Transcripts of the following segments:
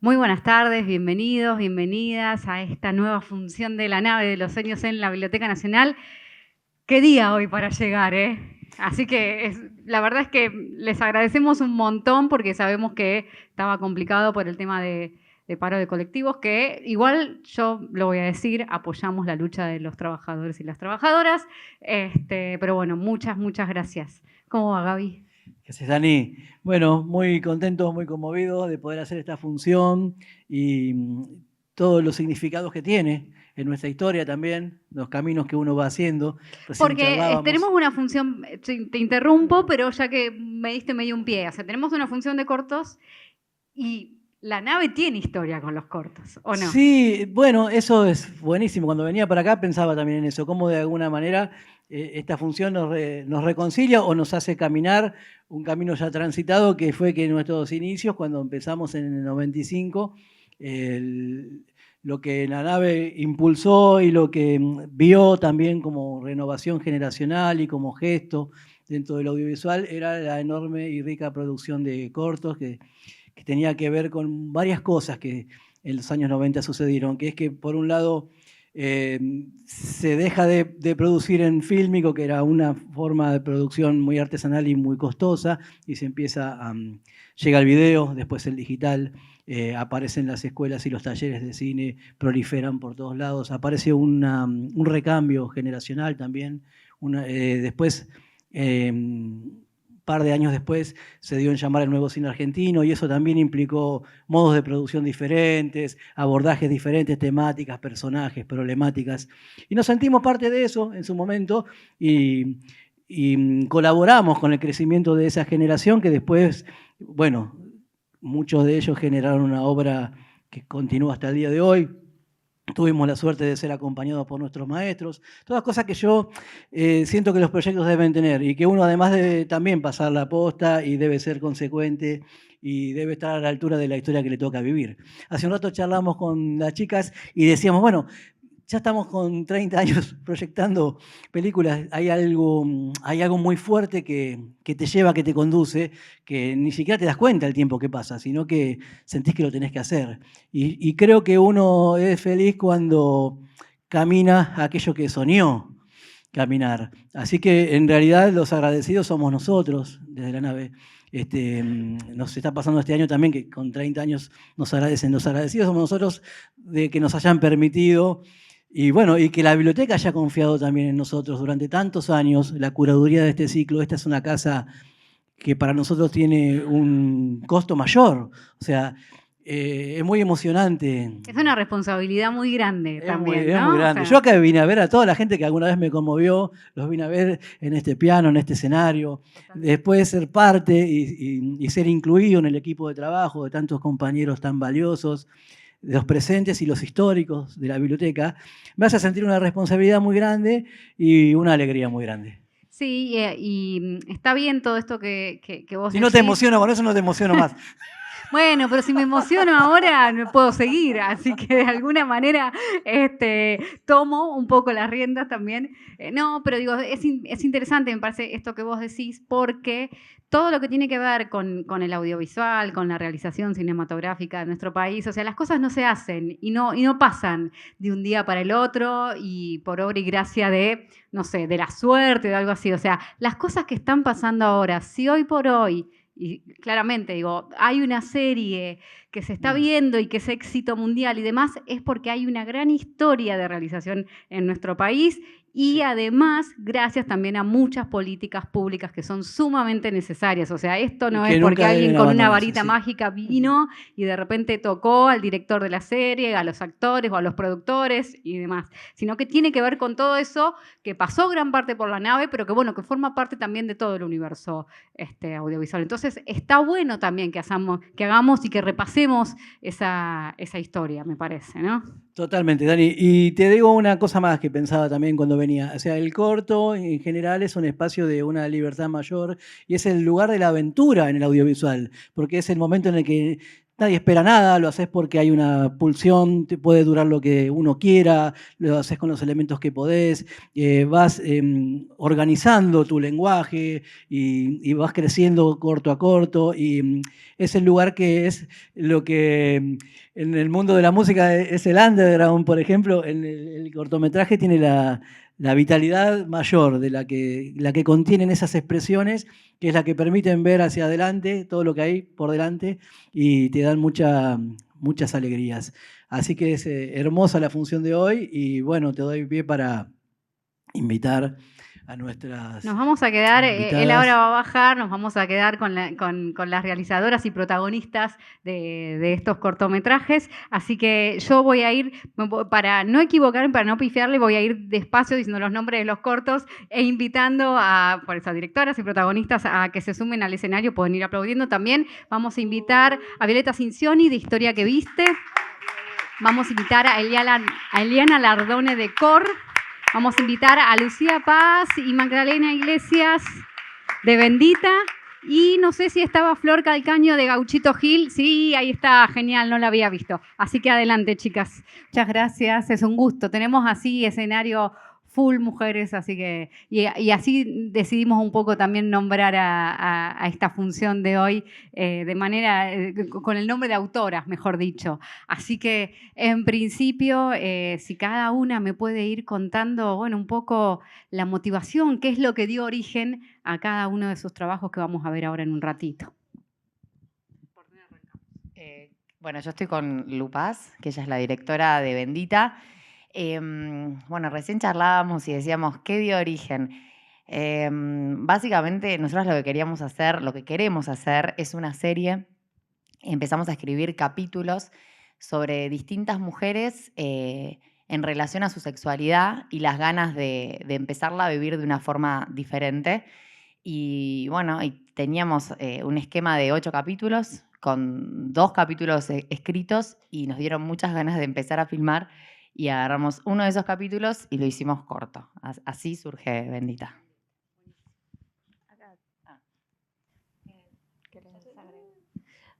Muy buenas tardes, bienvenidos, bienvenidas a esta nueva función de la nave de los sueños en la Biblioteca Nacional. Qué día hoy para llegar, ¿eh? Así que la verdad es que les agradecemos un montón porque sabemos que estaba complicado por el tema de paro de colectivos, que igual yo lo voy a decir, apoyamos la lucha de los trabajadores y las trabajadoras, pero bueno, muchas gracias. ¿Cómo va, Gaby? ¿Qué haces, Dani? Bueno, muy contentos, muy conmovidos de poder hacer esta función y todos los significados que tiene en nuestra historia también, los caminos que uno va haciendo. Recién Porque tenemos charlábamos. una función, te interrumpo, pero ya que me diste medio un pie, o sea, tenemos una función de cortos y la nave tiene historia con los cortos, ¿o no? Sí, bueno, eso es buenísimo. Cuando venía para acá pensaba también en eso, cómo de alguna manera esta función nos reconcilia o nos hace caminar un camino ya transitado que fue que en nuestros inicios, cuando empezamos en el 95, lo que la nave impulsó y lo que vio también como renovación generacional y como gesto dentro del audiovisual era la enorme y rica producción de cortos que tenía que ver con varias cosas que en los años 90 sucedieron, que es que por un lado se deja de producir en fílmico, que era una forma de producción muy artesanal y muy costosa, y se empieza a... llega el video, después el digital, aparecen las escuelas y los talleres de cine, proliferan por todos lados, aparece un recambio generacional también, después... par de años después se dio en llamar el nuevo cine argentino y eso también implicó modos de producción diferentes, abordajes diferentes, temáticas, personajes, problemáticas. Y nos sentimos parte de eso en su momento y colaboramos con el crecimiento de esa generación que después, bueno, muchos de ellos generaron una obra que continúa hasta el día de hoy. Tuvimos la suerte de ser acompañados por nuestros maestros, todas cosas que yo siento que los proyectos deben tener y que uno además debe también pasar la posta y debe ser consecuente y debe estar a la altura de la historia que le toca vivir. Hace un rato charlamos con las chicas y decíamos, bueno, ya estamos con 30 años proyectando películas, hay algo muy fuerte que te lleva, que te conduce, que ni siquiera te das cuenta del tiempo que pasa, sino que sentís que lo tenés que hacer. Y creo que uno es feliz cuando camina aquello que soñó caminar. Así que en realidad los agradecidos somos nosotros desde la nave. Nos está pasando este año también que con 30 años nos agradecen. Los agradecidos somos nosotros de que nos hayan permitido y bueno, y que la biblioteca haya confiado también en nosotros durante tantos años, la curaduría de este ciclo. Esta es una casa que para nosotros tiene un costo mayor. O sea, es muy emocionante. Es una responsabilidad muy grande también, Es muy ¿no? O grande. sea, Yo acá vine a ver a toda la gente que alguna vez me conmovió, los vine a ver en este piano, en este escenario. Después de ser parte y ser incluido en el equipo de trabajo de tantos compañeros tan valiosos, de los presentes y los históricos de la biblioteca, me hace sentir una responsabilidad muy grande y una alegría muy grande. sí, y está bien todo esto que vos Si decís. no te emociono con eso, no te emociono más. Bueno, pero si me emociono ahora no puedo seguir, así que de alguna manera tomo un poco las riendas también. No, pero digo, es interesante, me parece, esto que vos decís, porque todo lo que tiene que ver con el audiovisual, con la realización cinematográfica de nuestro país, o sea, las cosas no se hacen y no pasan de un día para el otro y por obra y gracia de, no sé, de la suerte o de algo así. O sea, las cosas que están pasando ahora, si hoy por hoy y claramente digo, hay una serie que se está viendo y que es éxito mundial y demás, es porque hay una gran historia de realización en nuestro país y además gracias también a muchas políticas públicas que son sumamente necesarias. O sea, esto no es porque alguien con una varita mágica vino y de repente tocó al director de la serie, a los actores o a los productores y demás, sino que tiene que ver con todo eso que pasó gran parte por la nave, pero que bueno, que forma parte también de todo el universo audiovisual. Entonces está bueno también que hagamos y que repasemos esa historia, me parece, ¿no? Totalmente, Dani. Y te digo una cosa más que pensaba también cuando venía. O sea, el corto en general es un espacio de una libertad mayor y es el lugar de la aventura en el audiovisual, porque es el momento en el que nadie espera nada, lo haces porque hay una pulsión, te puede durar lo que uno quiera, lo haces con los elementos que podés, vas organizando tu lenguaje y vas creciendo corto a corto y es el lugar que es lo que en el mundo de la música es el underground, por ejemplo, en el cortometraje tiene la vitalidad mayor de la que contienen esas expresiones, que es la que permiten ver hacia adelante todo lo que hay por delante y te dan muchas alegrías. Así que es hermosa la función de hoy y bueno, te doy pie para invitar a nuestras Nos vamos a quedar, invitadas. él ahora va a bajar, nos vamos a quedar con las realizadoras y protagonistas de estos cortometrajes. Así que yo voy a ir, para no equivocarme, para no pifiarle, voy a ir despacio diciendo los nombres de los cortos e invitando a por esas directoras y protagonistas a que se sumen al escenario, pueden ir aplaudiendo también. Vamos a invitar a Violeta Cincioni de Historia que Viste. Vamos a invitar a Eliana Lardone de COR. Vamos a invitar a Lucía Paz y Magdalena Iglesias de Bendita. Y no sé si estaba Flor Calcaño de Gauchito Gil. Sí, ahí está, genial, no la había visto. Así que adelante, chicas. Muchas gracias, es un gusto. Tenemos así escenario full mujeres, así que y así decidimos un poco también nombrar a esta función de hoy de manera, con el nombre de autoras, mejor dicho. Así que en principio, si cada una me puede ir contando, bueno, un poco la motivación, qué es lo que dio origen a cada uno de sus trabajos que vamos a ver ahora en un ratito. Bueno, yo estoy con Lu Paz, que ella es la directora de Bendita. Bueno, recién charlábamos y decíamos, ¿qué dio origen? Básicamente, nosotros lo que queremos hacer, lo que queremos hacer es una serie. Empezamos a escribir capítulos sobre distintas mujeres en relación a su sexualidad y las ganas de empezarla a vivir de una forma diferente. Y bueno, y teníamos un esquema de 8 capítulos con 2 capítulos escritos y nos dieron muchas ganas de empezar a filmar y agarramos uno de esos capítulos y lo hicimos corto. Así surge Bendita.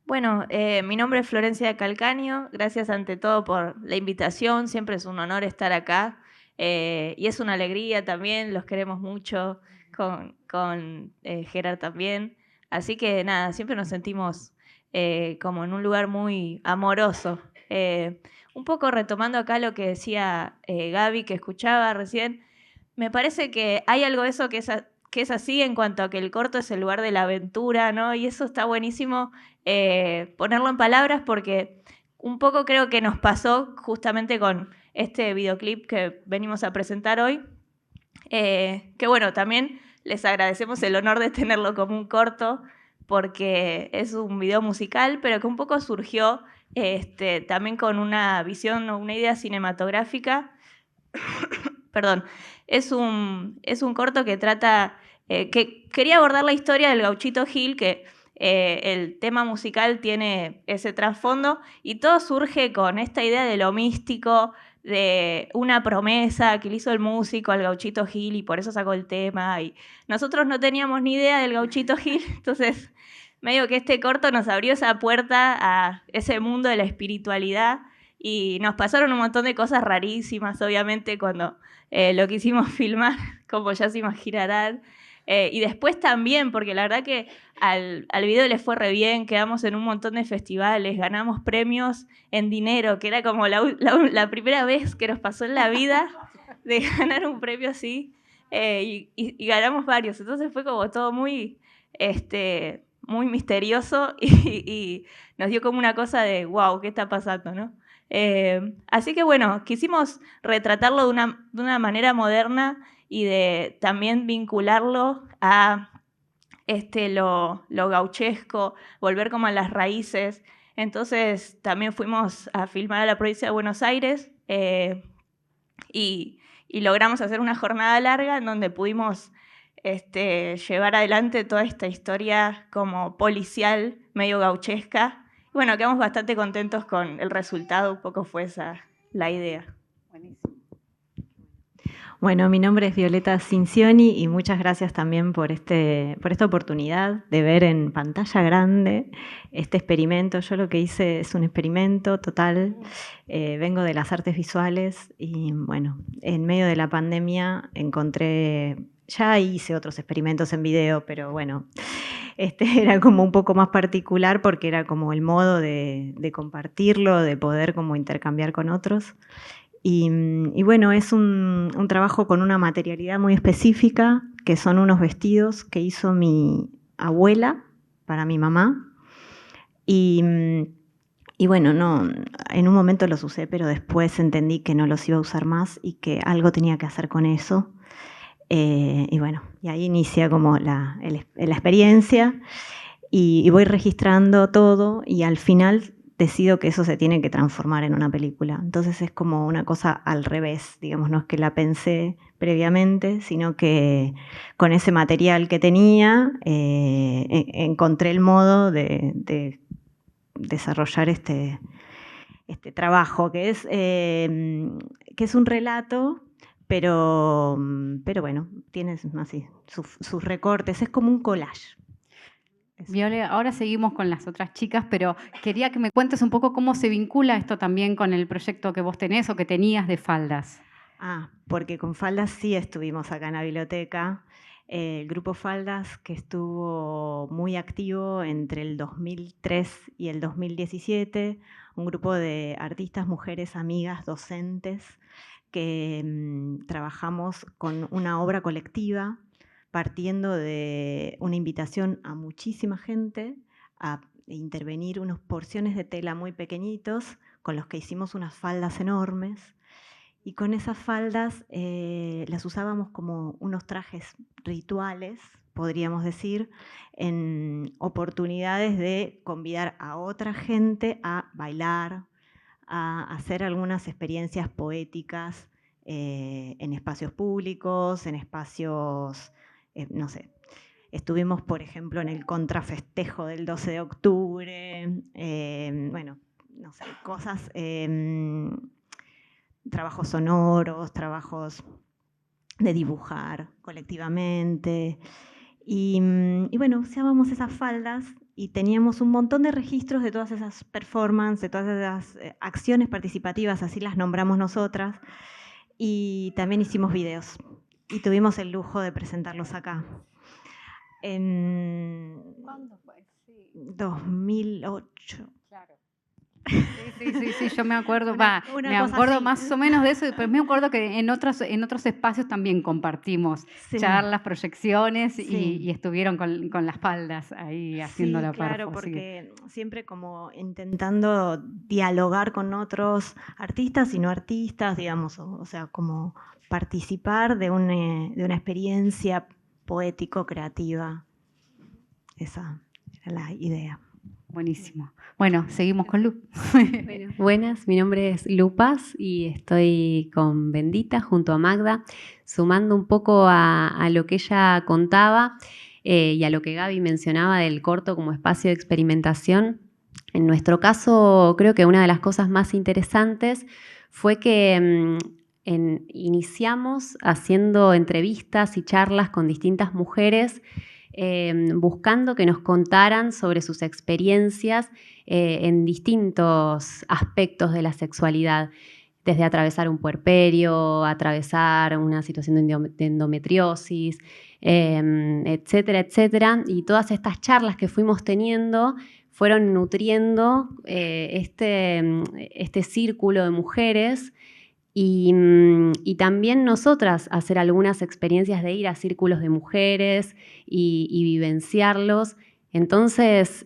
Bueno, mi nombre es Florencia Calcaño. Gracias ante todo por la invitación. Siempre es un honor estar acá. Y es una alegría también. Los queremos mucho con Gerard también. Así que nada, siempre nos sentimos como en un lugar muy amoroso. Un poco retomando acá lo que decía Gaby, que escuchaba recién, me parece que hay algo de eso que es así en cuanto a que el corto es el lugar de la aventura, ¿no? Y eso está buenísimo ponerlo en palabras porque un poco creo que nos pasó justamente con este videoclip que venimos a presentar hoy, que bueno, también les agradecemos el honor de tenerlo como un corto porque es un video musical, pero que un poco surgió también con una visión o una idea cinematográfica. Perdón, es un corto que trata, que quería abordar la historia del Gauchito Gil, que el tema musical tiene ese trasfondo y todo surge con esta idea de lo místico, de una promesa que le hizo el músico al Gauchito Gil y por eso sacó el tema. Y nosotros no teníamos ni idea del Gauchito Gil, entonces medio que este corto nos abrió esa puerta a ese mundo de la espiritualidad y nos pasaron un montón de cosas rarísimas, obviamente, cuando lo quisimos filmar, como ya se imaginarán. Y después también, porque la verdad que al video le fue re bien, quedamos en un montón de festivales, ganamos premios en dinero, que era como la primera vez que nos pasó en la vida de ganar un premio así, y ganamos varios. Entonces fue como todo muy misterioso y nos dio como una cosa de wow, ¿qué está pasando, no? Así que bueno, quisimos retratarlo de una manera moderna y de también vincularlo a lo gauchesco, volver como a las raíces. Entonces también fuimos a filmar a la provincia de Buenos Aires y logramos hacer una jornada larga en donde pudimos llevar adelante toda esta historia como policial, medio gauchesca. Bueno, quedamos bastante contentos con el resultado, un poco fue esa la idea. Buenísimo. Bueno, mi nombre es Violeta Cincioni y muchas gracias también por esta oportunidad de ver en pantalla grande este experimento. Yo lo que hice es un experimento total. Vengo de las artes visuales y bueno, en medio de la pandemia ya hice otros experimentos en video, pero bueno, este era como un poco más particular porque era como el modo de compartirlo, de poder como intercambiar con otros. Y bueno, es un trabajo con una materialidad muy específica, que son unos vestidos que hizo mi abuela para mi mamá. Y bueno, no, en un momento los usé, pero después entendí que no los iba a usar más y que algo tenía que hacer con eso. Y bueno, y ahí inicia como la experiencia y voy registrando todo y al final decido que eso se tiene que transformar en una película. Entonces es como una cosa al revés, digamos, no es que la pensé previamente, sino que con ese material que tenía encontré el modo de desarrollar este trabajo, que es un relato, pero bueno, tiene así sus recortes, es como un collage. Viole, ahora seguimos con las otras chicas, pero quería que me cuentes un poco cómo se vincula esto también con el proyecto que vos tenés o que tenías de faldas. Porque con Faldas sí estuvimos acá en la biblioteca. El grupo Faldas, que estuvo muy activo entre el 2003 y el 2017, un grupo de artistas, mujeres, amigas, docentes, que trabajamos con una obra colectiva, partiendo de una invitación a muchísima gente a intervenir unas porciones de tela muy pequeñitos, con los que hicimos unas faldas enormes. Y con esas faldas las usábamos como unos trajes rituales, podríamos decir, en oportunidades de convidar a otra gente a bailar, a hacer algunas experiencias poéticas en espacios públicos, en espacios, no sé. Estuvimos, por ejemplo, en el contrafestejo del 12 de octubre, bueno, no sé, cosas, trabajos sonoros, trabajos de dibujar colectivamente. Y bueno, usábamos esas faldas y teníamos un montón de registros de todas esas performances, de todas esas acciones participativas, así las nombramos nosotras. Y también hicimos videos y tuvimos el lujo de presentarlos acá. ¿Cuándo fue? Sí. 2008. Claro. Sí, yo me acuerdo, me cosa acuerdo así. más o menos de eso, pero me acuerdo que en otros espacios también compartimos charlas, proyecciones y estuvieron con las faldas ahí haciendo la claro, perfo, porque siempre como intentando dialogar con otros artistas y no artistas, digamos, o sea, como participar de una experiencia poético-creativa. Esa era la idea. Buenísimo. Bueno, seguimos con Lu. Bueno, buenas, mi nombre es Lu Paz y estoy con Bendita junto a Magda, sumando un poco a lo que ella contaba y a lo que Gaby mencionaba del corto como espacio de experimentación. En nuestro caso, creo que una de las cosas más interesantes fue que iniciamos haciendo entrevistas y charlas con distintas mujeres buscando que nos contaran sobre sus experiencias en distintos aspectos de la sexualidad, desde atravesar un puerperio, atravesar una situación de endometriosis, etcétera, etcétera. Y todas estas charlas que fuimos teniendo fueron nutriendo este círculo de mujeres. Y también nosotras hacer algunas experiencias de ir a círculos de mujeres y vivenciarlos. Entonces,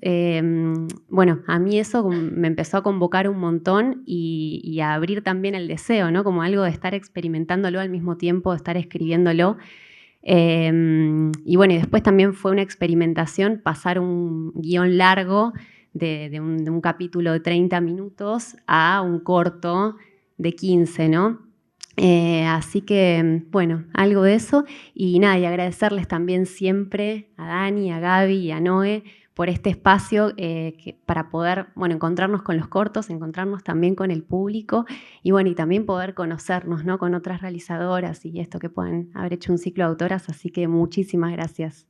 bueno, a mí eso me empezó a convocar un montón y a abrir también el deseo, ¿no? Como algo de estar experimentándolo al mismo tiempo, de estar escribiéndolo. Y bueno, y después también fue una experimentación pasar un guión largo de un capítulo de 30 minutos a un corto de 15, ¿no? Así que, bueno, algo de eso. Y nada, y agradecerles también siempre a Dani, a Gaby y a Noé por este espacio para poder, bueno, encontrarnos con los cortos, encontrarnos también con el público y, bueno, y también poder conocernos, ¿no? Con otras realizadoras y esto que pueden haber hecho un ciclo de autoras, así que muchísimas gracias.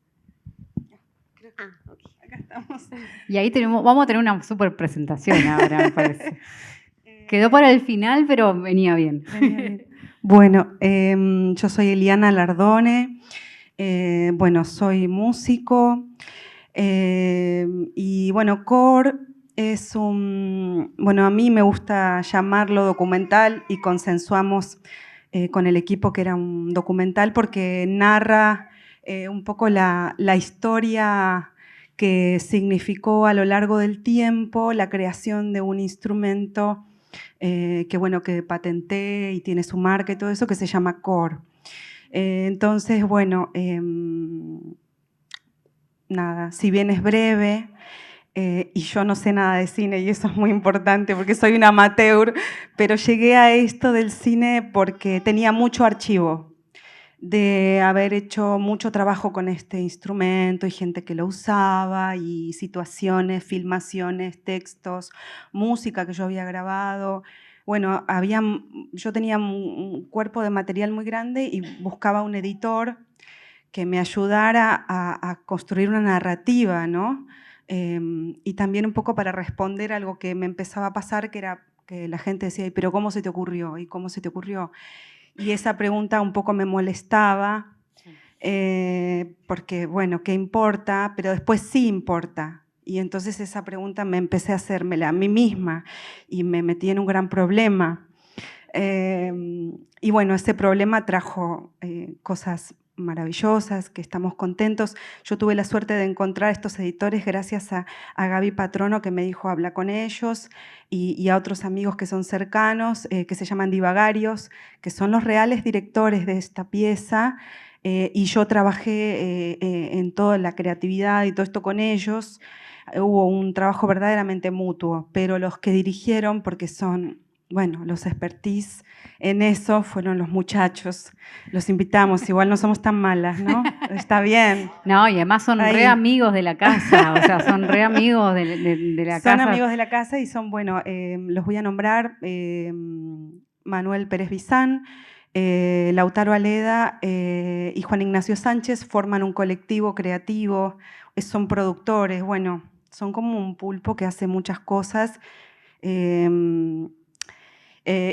Acá estamos. Y ahí vamos a tener una súper presentación ahora, me parece. Quedó para el final, pero venía bien. Bueno, yo soy Eliana Lardone, bueno, soy músico y bueno, Core es bueno, a mí me gusta llamarlo documental y consensuamos con el equipo que era un documental porque narra un poco la historia que significó a lo largo del tiempo la creación de un instrumento que, bueno, que patenté y tiene su marca y todo eso, que se llama Core. Entonces, bueno, nada, si bien es breve, y yo no sé nada de cine y eso es muy importante porque soy una amateur, pero llegué a esto del cine porque tenía mucho archivo de haber hecho mucho trabajo con este instrumento y gente que lo usaba y situaciones, filmaciones, textos, música que yo había grabado. Bueno, yo tenía un cuerpo de material muy grande y buscaba un editor que me ayudara a construir una narrativa, ¿no? Y también un poco para responder a algo que me empezaba a pasar, que era que la gente decía, ¿pero cómo se te ocurrió? ¿Y cómo se te ocurrió? Y esa pregunta un poco me molestaba, porque, bueno, ¿qué importa? Pero después sí importa. Y entonces esa pregunta me empecé a hacérmela a mí misma y me metí en un gran problema. Y bueno, ese problema trajo cosas maravillosas, que estamos contentos. Yo tuve la suerte de encontrar estos editores gracias a Gaby Patrono, que me dijo habla con ellos, y a otros amigos que son cercanos, que se llaman divagarios, que son los reales directores de esta pieza, y yo trabajé en toda la creatividad y todo esto con ellos. Hubo un trabajo verdaderamente mutuo, pero los que dirigieron, porque son... Bueno, los expertise en eso fueron los muchachos. Los invitamos, igual no somos tan malas, ¿no? Está bien. No, y además son Ahí. re amigos de la casa, o sea, son re amigos de la casa. Son amigos de la casa y son, bueno, los voy a nombrar, Manuel Pérez Bizán, Lautaro Aleda y Juan Ignacio Sánchez forman un colectivo creativo, son productores, bueno, son como un pulpo que hace muchas cosas.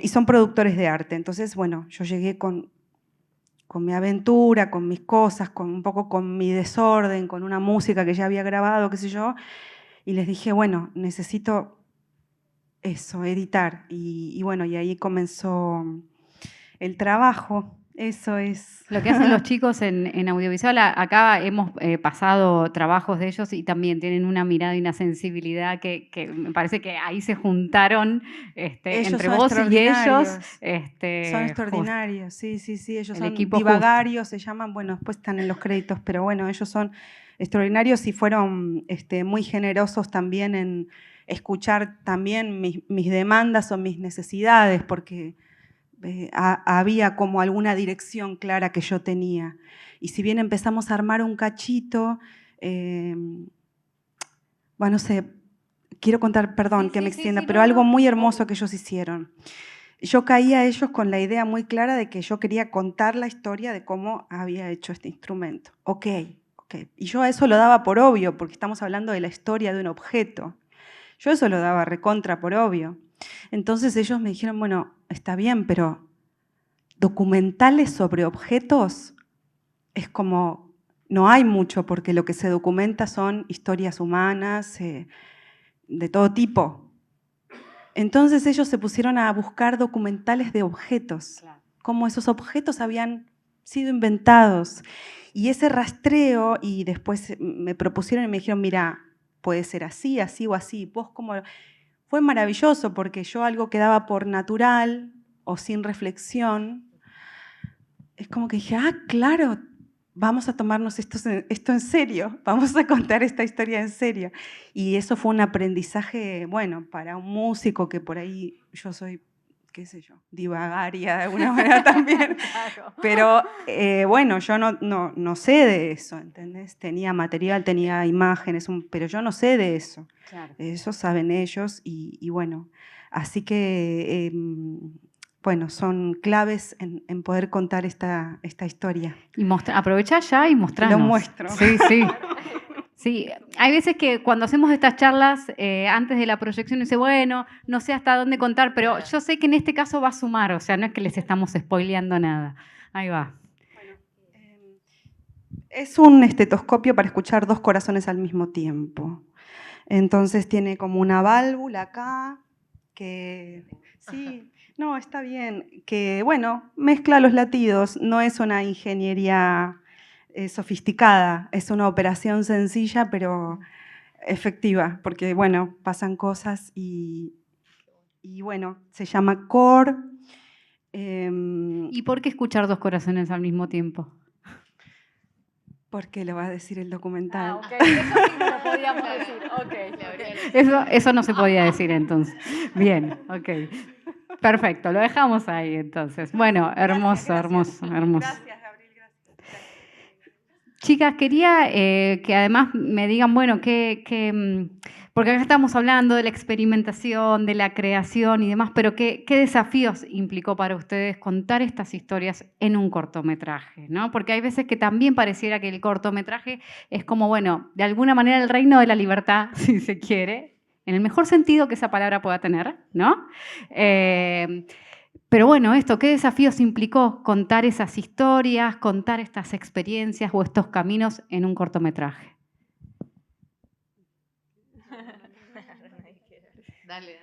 Y son productores de arte. Entonces, bueno, yo llegué con mi aventura, con mis cosas, un poco con mi desorden, con una música que ya había grabado, qué sé yo, y les dije, bueno, necesito eso, editar. Y bueno, y ahí comenzó el trabajo. Eso es. Lo que hacen los chicos en audiovisual, acá hemos pasado trabajos de ellos y también tienen una mirada y una sensibilidad que me parece que ahí se juntaron entre vos y ellos. Son extraordinarios, sí, ellos el son equipo divagarios, se llaman, bueno, después están en los créditos, pero bueno, ellos son extraordinarios y fueron muy generosos también en escuchar también mis demandas o mis necesidades, porque había como alguna dirección clara que yo tenía. Y si bien empezamos a armar un cachito, bueno, no sé, quiero contar, perdón que me extienda, pero algo muy hermoso que ellos hicieron. Yo caí a ellos con la idea muy clara de que yo quería contar la historia de cómo había hecho este instrumento. Ok. Y yo a eso lo daba por obvio, porque estamos hablando de la historia de un objeto. Yo eso lo daba recontra por obvio. Entonces ellos me dijeron, bueno, está bien, pero documentales sobre objetos es como, no hay mucho, porque lo que se documenta son historias humanas de todo tipo. Entonces ellos se pusieron a buscar documentales de objetos, cómo esos objetos habían sido inventados. Y ese rastreo, y después me propusieron y me dijeron, mira, puede ser así, así o así. Vos como... Fue maravilloso porque yo algo que daba por natural o sin reflexión, es como que dije, claro, vamos a tomarnos esto en serio, vamos a contar esta historia en serio. Y eso fue un aprendizaje, bueno, para un músico que por ahí yo soy qué sé yo, divagaria de alguna manera también. Pero bueno, yo no sé de eso, ¿entendés? Tenía material, tenía imágenes, pero yo no sé de eso. Claro. Eso saben ellos y bueno, así que bueno, son claves en poder contar esta historia. Y aprovechá ya y mostranos. Lo muestro. Sí, sí. Sí, hay veces que cuando hacemos estas charlas antes de la proyección dice, bueno, no sé hasta dónde contar, pero yo sé que en este caso va a sumar, o sea, no es que les estamos spoileando nada. Ahí va. Bueno, es un estetoscopio para escuchar 2 corazones al mismo tiempo. Entonces tiene como una válvula acá que... Sí, no, está bien. Que, bueno, mezcla los latidos. No es una ingeniería sofisticada. Es una operación sencilla, pero efectiva. Porque, bueno, pasan cosas y bueno, se llama core. ¿Y por qué escuchar 2 corazones al mismo tiempo? Porque lo va a decir el documental. Eso sí no lo podíamos decir. Eso no se podía decir entonces. Bien, ok. Perfecto, lo dejamos ahí entonces. Bueno, hermoso, hermoso, hermoso. Gracias, Gabriel, gracias. Chicas, quería que además me digan, bueno, porque acá estamos hablando de la experimentación, de la creación y demás, pero ¿qué desafíos implicó para ustedes contar estas historias en un cortometraje? ¿No? Porque hay veces que también pareciera que el cortometraje es como, bueno, de alguna manera el reino de la libertad, si se quiere, en el mejor sentido que esa palabra pueda tener, ¿no? Pero bueno, ¿qué desafíos implicó contar esas historias, contar estas experiencias o estos caminos en un cortometraje? Dale.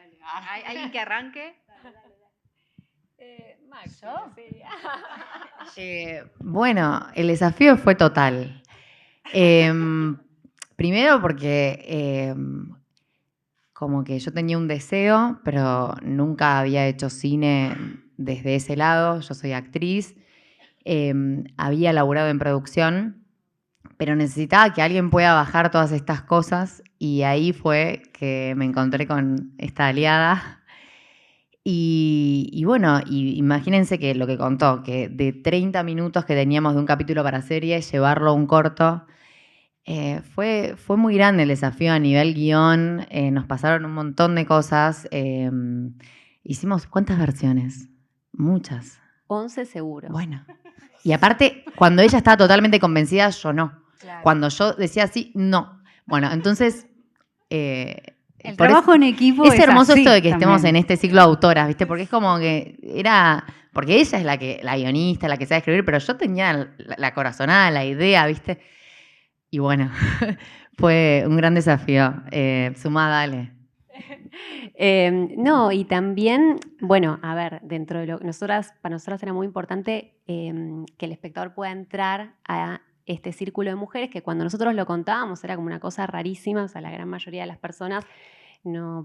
¿Hay alguien que arranque? Bueno, el desafío fue total. Primero porque como que yo tenía un deseo, pero nunca había hecho cine desde ese lado. Yo soy actriz, había laburado en producción, pero necesitaba que alguien pueda bajar todas estas cosas y ahí fue que me encontré con esta aliada. Y bueno, imagínense que lo que contó, que de 30 minutos que teníamos de un capítulo para serie, llevarlo a un corto, fue muy grande el desafío a nivel guión, nos pasaron un montón de cosas. Hicimos, ¿cuántas versiones? Muchas. 11 seguro. Bueno. Y aparte, cuando ella estaba totalmente convencida, yo no. Claro. Cuando yo decía sí, no. Bueno, entonces... el trabajo en equipo es hermoso así esto de que estemos también. en este ciclo de autoras, ¿viste? Porque es como que era... Porque ella es la guionista, la que sabe escribir, pero yo tenía la corazonada, la idea, ¿viste? Y bueno, fue un gran desafío. Sumá, dale. No, y también, bueno, a ver, dentro de para nosotras era muy importante que el espectador pueda entrar a este círculo de mujeres que cuando nosotros lo contábamos era como una cosa rarísima, o sea, la gran mayoría de las personas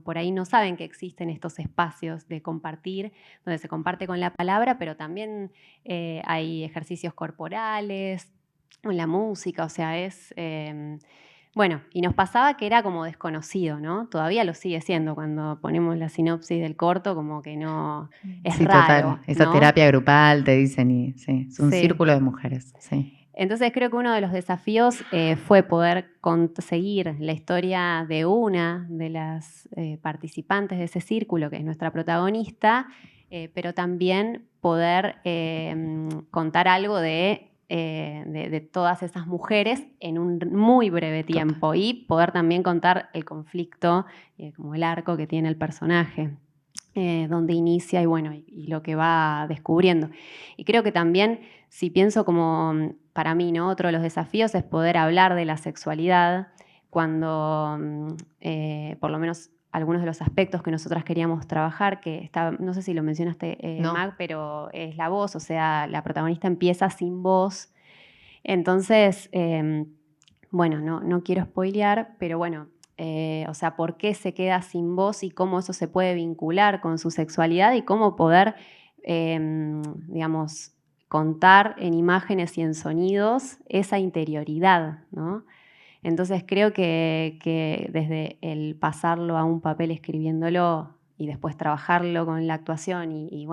por ahí no saben que existen estos espacios de compartir, donde se comparte con la palabra, pero también hay ejercicios corporales, la música, o sea, bueno, y nos pasaba que era como desconocido, ¿no? Todavía lo sigue siendo cuando ponemos la sinopsis del corto, como que no es Sí, raro. total. Esa ¿no? terapia grupal, te dicen, y sí, es un Sí. círculo de mujeres, sí. Entonces creo que uno de los desafíos fue poder conseguir la historia de una de las participantes de ese círculo, que es nuestra protagonista, pero también poder contar algo de todas esas mujeres en un muy breve tiempo y poder también contar el conflicto, como el arco que tiene el personaje, donde inicia y bueno, y lo que va descubriendo. Y creo que también, si pienso como para mí, ¿no? Otro de los desafíos es poder hablar de la sexualidad cuando, por lo menos, algunos de los aspectos que nosotras queríamos trabajar, que está, no sé si lo mencionaste, No. Mag, pero es la voz, o sea, la protagonista empieza sin voz. Entonces, bueno, no quiero spoilear, pero bueno, o sea, por qué se queda sin voz y cómo eso se puede vincular con su sexualidad y cómo poder, digamos, contar en imágenes y en sonidos esa interioridad, ¿no? Entonces creo que desde el pasarlo a un papel escribiéndolo y después trabajarlo con la actuación y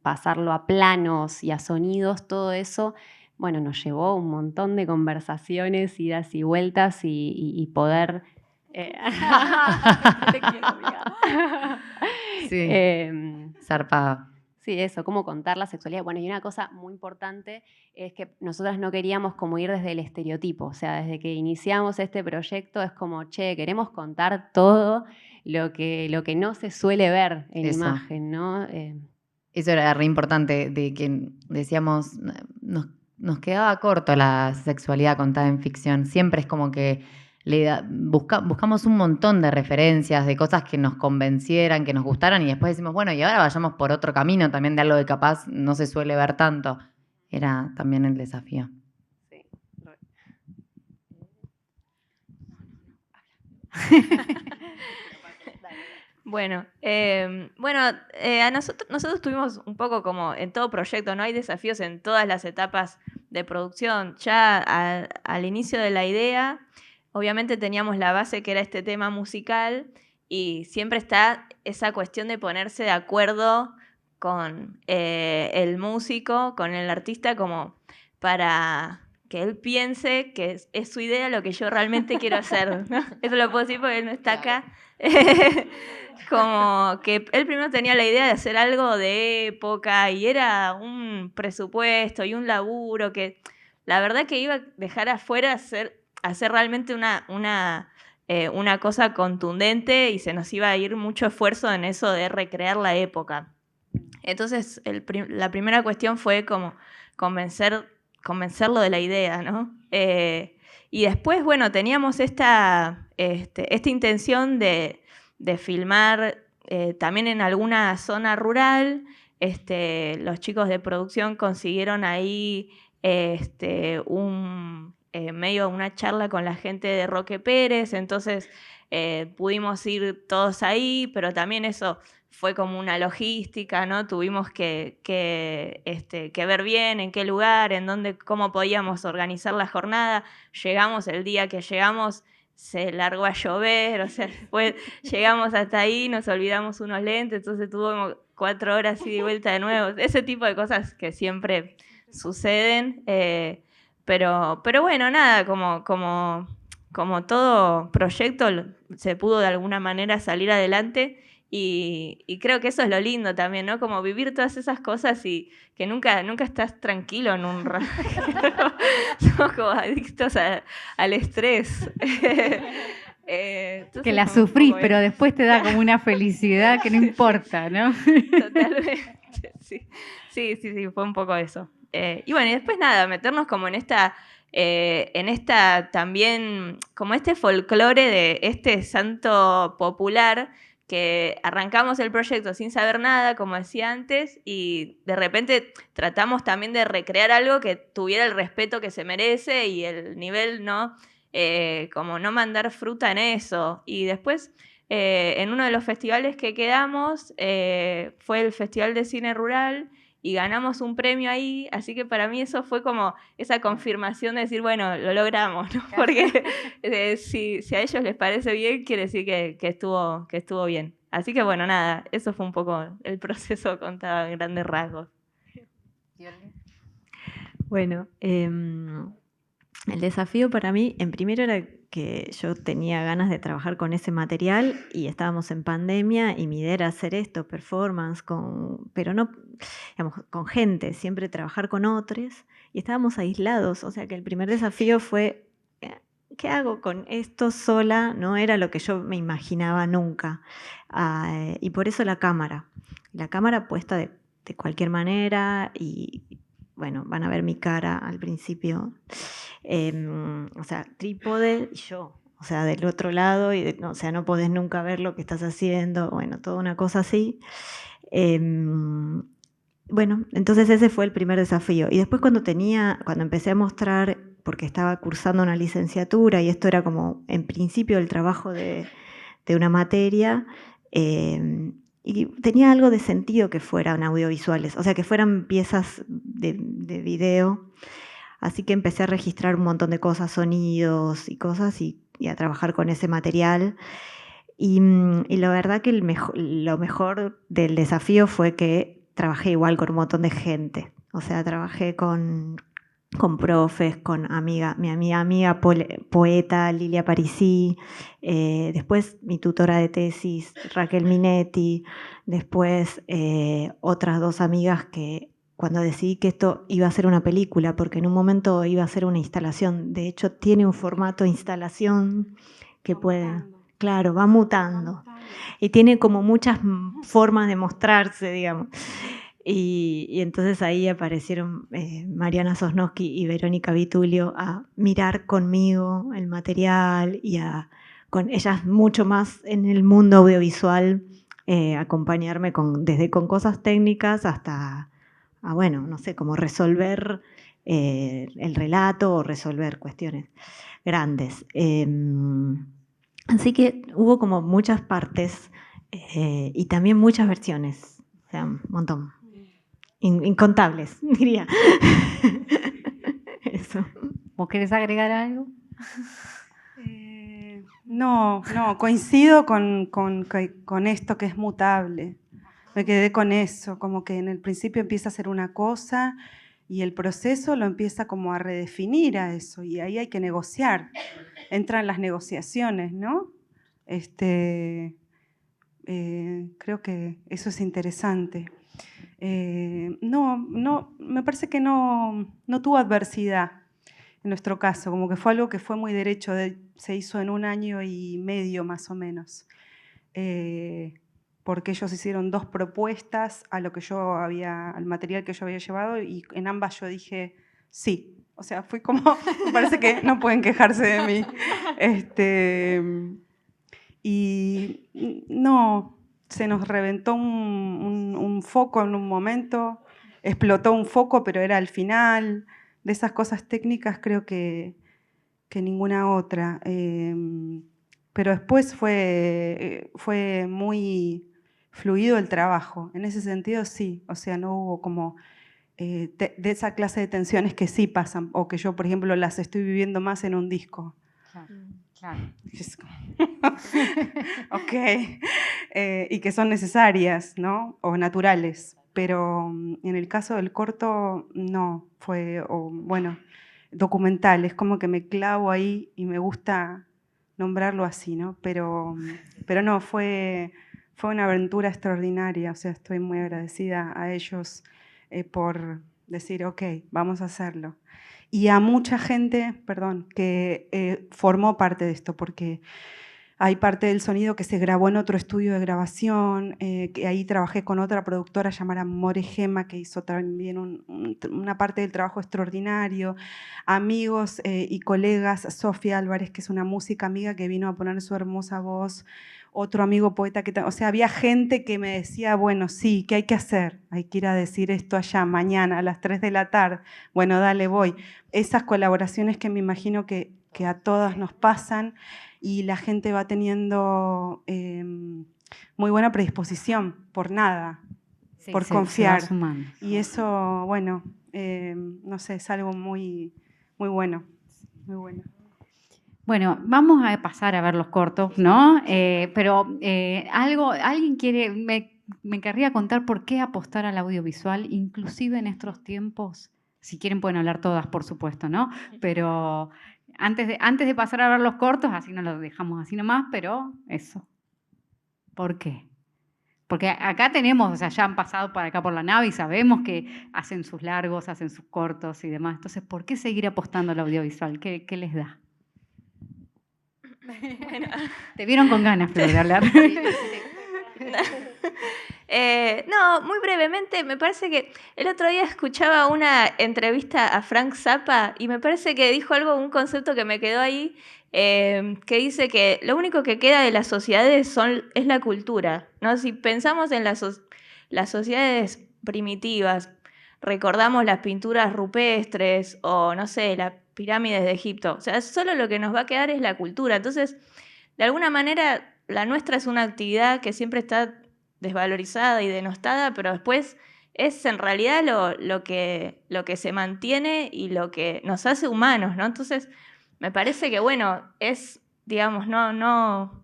pasarlo a planos y a sonidos, todo eso, bueno, nos llevó un montón de conversaciones, idas y vueltas y poder... Te quiero, amiga. Sí, zarpada. Sí, eso, cómo contar la sexualidad. Bueno, y una cosa muy importante es que nosotras no queríamos como ir desde el estereotipo, o sea, desde que iniciamos este proyecto es como, che, queremos contar todo lo que no se suele ver en Eso. imagen, ¿no? Eso era re importante, de que decíamos, nos quedaba corto la sexualidad contada en ficción. Siempre es como que buscamos un montón de referencias, de cosas que nos convencieran, que nos gustaran, y después decimos, bueno, y ahora vayamos por otro camino también de algo que capaz no se suele ver tanto. Era también el desafío. Sí. Bueno, nosotros tuvimos un poco como en todo proyecto, ¿no? Hay desafíos en todas las etapas de producción. Ya al inicio de la idea, obviamente teníamos la base que era este tema musical y siempre está esa cuestión de ponerse de acuerdo con el músico, con el artista, como para que él piense que es su idea lo que yo realmente quiero hacer, ¿no? Eso lo puedo decir porque él no está acá. Como que él primero tenía la idea de hacer algo de época y era un presupuesto y un laburo que la verdad que iba a dejar afuera hacer realmente una cosa contundente y se nos iba a ir mucho esfuerzo en eso de recrear la época. Entonces la primera cuestión fue como convencerlo de la idea, ¿no? Y después, bueno, teníamos esta intención de filmar también en alguna zona rural. Los chicos de producción consiguieron ahí medio una charla con la gente de Roque Pérez, entonces pudimos ir todos ahí, pero también eso fue como una logística, ¿no? Tuvimos que ver bien en qué lugar, en dónde, cómo podíamos organizar la jornada. Llegamos, el día que llegamos se largó a llover, o sea, después llegamos hasta ahí, nos olvidamos unos lentes, entonces tuvimos 4 horas ida y vuelta de nuevo. Ese tipo de cosas que siempre suceden, pero bueno, nada, como todo proyecto se pudo de alguna manera salir adelante. Y creo que eso es lo lindo también, ¿no? Como vivir todas esas cosas y que nunca estás tranquilo en un rato. Somos como adictos al estrés. Que la sufrís, pero después te da como una felicidad que no importa, ¿no? Totalmente, sí, fue un poco eso. Y bueno, y después nada, meternos como en esta también, como este folclore de este santo popular, que arrancamos el proyecto sin saber nada, como decía antes, y de repente tratamos también de recrear algo que tuviera el respeto que se merece y el nivel, ¿no? Como no mandar fruta en eso. Y después, en uno de los festivales que quedamos, fue el Festival de Cine Rural, y ganamos un premio ahí, así que para mí eso fue como esa confirmación de decir, bueno, lo logramos, ¿no? Porque si a ellos les parece bien, quiere decir que estuvo bien. Así que bueno, nada, eso fue un poco el proceso contado en grandes rasgos. Bueno, el desafío para mí, en primero era que yo tenía ganas de trabajar con ese material y estábamos en pandemia y mi idea era hacer esto, performance, pero no, digamos, con gente, siempre trabajar con otros y estábamos aislados, o sea que el primer desafío fue, ¿qué hago con esto sola? No era lo que yo me imaginaba nunca. Y por eso la cámara puesta de cualquier manera y bueno, van a ver mi cara al principio. O sea, trípode y yo, o sea, del otro lado, o sea, no podés nunca ver lo que estás haciendo, bueno, toda una cosa así. Bueno, entonces ese fue el primer desafío. Y después cuando empecé a mostrar, porque estaba cursando una licenciatura y esto era como en principio el trabajo de una materia, y tenía algo de sentido que fueran audiovisuales, o sea, que fueran piezas de video. Así que empecé a registrar un montón de cosas, sonidos y cosas, y a trabajar con ese material. Y la verdad que lo mejor del desafío fue que trabajé igual con un montón de gente. O sea, trabajé con profes, con mi amiga poeta Lilia Parisi, después mi tutora de tesis Raquel Minetti, después otras 2 amigas que cuando decidí que esto iba a ser una película, porque en un momento iba a ser una instalación, de hecho tiene un formato de instalación que puede, claro, va mutando y tiene como muchas formas de mostrarse, digamos. Y entonces ahí aparecieron Mariana Sosnowski y Verónica Vitulio a mirar conmigo el material y con ellas mucho más en el mundo audiovisual, acompañarme desde con cosas técnicas hasta, bueno, no sé, como resolver el relato o resolver cuestiones grandes. Así que hubo como muchas partes y también muchas versiones, o sea, un montón. Incontables, diría. Eso. ¿Vos querés agregar algo? No, coincido con esto que es mutable. Me quedé con eso, como que en el principio empieza a ser una cosa y el proceso lo empieza como a redefinir a eso y ahí hay que negociar. Entran las negociaciones, ¿no? Creo que eso es interesante. Me parece que no tuvo adversidad en nuestro caso, como que fue algo que fue muy derecho, se hizo en 1 año y medio más o menos, porque ellos hicieron 2 propuestas al material que yo había llevado y en ambas yo dije sí. O sea, fui como, me parece que no pueden quejarse de mí. Y no, se nos reventó un foco en un momento, explotó un foco, pero era al final. De esas cosas técnicas creo que ninguna otra. Pero después fue muy fluido el trabajo. En ese sentido sí, o sea, no hubo como de esa clase de tensiones que sí pasan, o que yo, por ejemplo, las estoy viviendo más en un disco. Claro. Ok. Y que son necesarias, ¿no? O naturales. Pero en el caso del corto, no. Bueno, documental. Es como que me clavo ahí y me gusta nombrarlo así, ¿no? Pero no, fue una aventura extraordinaria. O sea, estoy muy agradecida a ellos por decir, ok, vamos a hacerlo. Y a mucha gente, que formó parte de esto, porque hay parte del sonido que se grabó en otro estudio de grabación, que ahí trabajé con otra productora llamada More Gema, que hizo también una parte del trabajo extraordinario. Amigos y colegas, Sofía Álvarez, que es una música amiga que vino a poner su hermosa voz, otro amigo poeta, o sea, había gente que me decía, bueno, sí, ¿qué hay que hacer? Hay que ir a decir esto allá mañana a las 3 de la tarde. Bueno, dale, voy. Esas colaboraciones que me imagino que a todas nos pasan y la gente va teniendo muy buena predisposición por nada, Sí, por se va confiar. sumando. Y eso, bueno, no sé, es algo muy, muy bueno, muy bueno. Bueno, vamos a pasar a ver los cortos, ¿no? Pero alguien me querría contar por qué apostar al audiovisual, inclusive en estos tiempos. Si quieren pueden hablar todas, por supuesto, ¿no? Pero antes de pasar a ver los cortos, así no los dejamos así nomás, pero eso. ¿Por qué? Porque acá tenemos, o sea, ya han pasado para acá por la nave y sabemos que hacen sus largos, hacen sus cortos y demás. Entonces, ¿por qué seguir apostando al audiovisual? ¿Qué les da? Bueno. Te vieron con ganas, Flor, de hablar. No, muy brevemente, me parece que el otro día escuchaba una entrevista a Frank Zappa y me parece que dijo un concepto que me quedó ahí, que dice que lo único que queda de las sociedades es la cultura, ¿no? Si pensamos en las sociedades primitivas, recordamos las pinturas rupestres o, no sé, las pirámides de Egipto, o sea, solo lo que nos va a quedar es la cultura. Entonces, de alguna manera, la nuestra es una actividad que siempre está desvalorizada y denostada, pero después es en realidad lo que se mantiene y lo que nos hace humanos, ¿no? Entonces, me parece que, bueno, es, digamos, no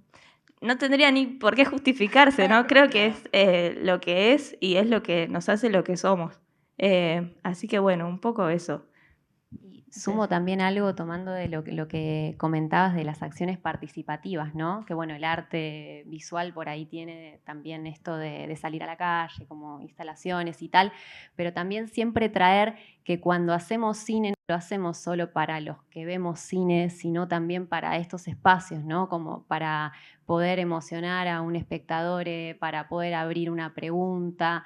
no tendría ni por qué justificarse, ¿no? Creo que es lo que es y es lo que nos hace lo que somos. Así que bueno, un poco eso. Sumo también algo tomando de lo que comentabas de las acciones participativas, ¿no? Que bueno, el arte visual por ahí tiene también esto de salir a la calle, como instalaciones y tal, pero también siempre traer que cuando hacemos cine no lo hacemos solo para los que vemos cine, sino también para estos espacios, ¿no? Como para poder emocionar a un espectador, para poder abrir una pregunta,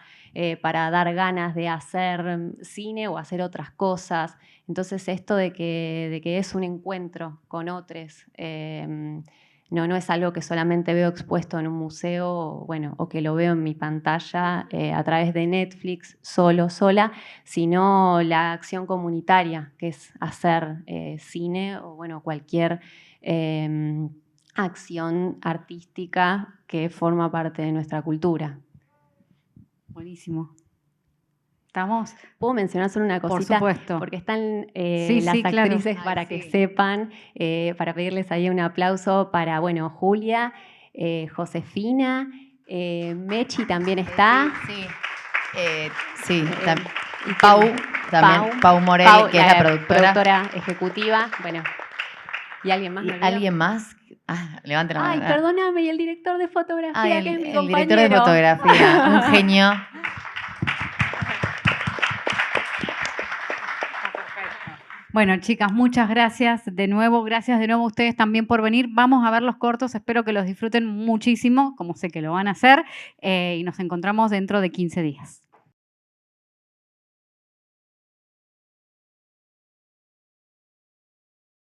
para dar ganas de hacer cine o hacer otras cosas. Entonces esto de que es un encuentro con otros, no es algo que solamente veo expuesto en un museo, bueno, o que lo veo en mi pantalla a través de Netflix, sola, sino la acción comunitaria, que es hacer cine o bueno, cualquier acción artística que forma parte de nuestra cultura. Buenísimo. ¿Estamos? ¿Puedo mencionar solo una cosita? Por supuesto. Porque están Sí, las claro. actrices para que sepan, para pedirles ahí un aplauso para, bueno, Julia, Josefina, Mechi también está. Sí, Pau también, Pau Morel, que es la productora ejecutiva. Bueno, ¿y alguien más? ¿Alguien más? Levante la mano. Ay, perdóname, y el director de fotografía, que es mi compañero. El director de fotografía, un genio. Bueno, chicas, muchas gracias de nuevo. Gracias de nuevo a ustedes también por venir. Vamos a ver los cortos. Espero que los disfruten muchísimo, como sé que lo van a hacer. Y nos encontramos dentro de 15 días.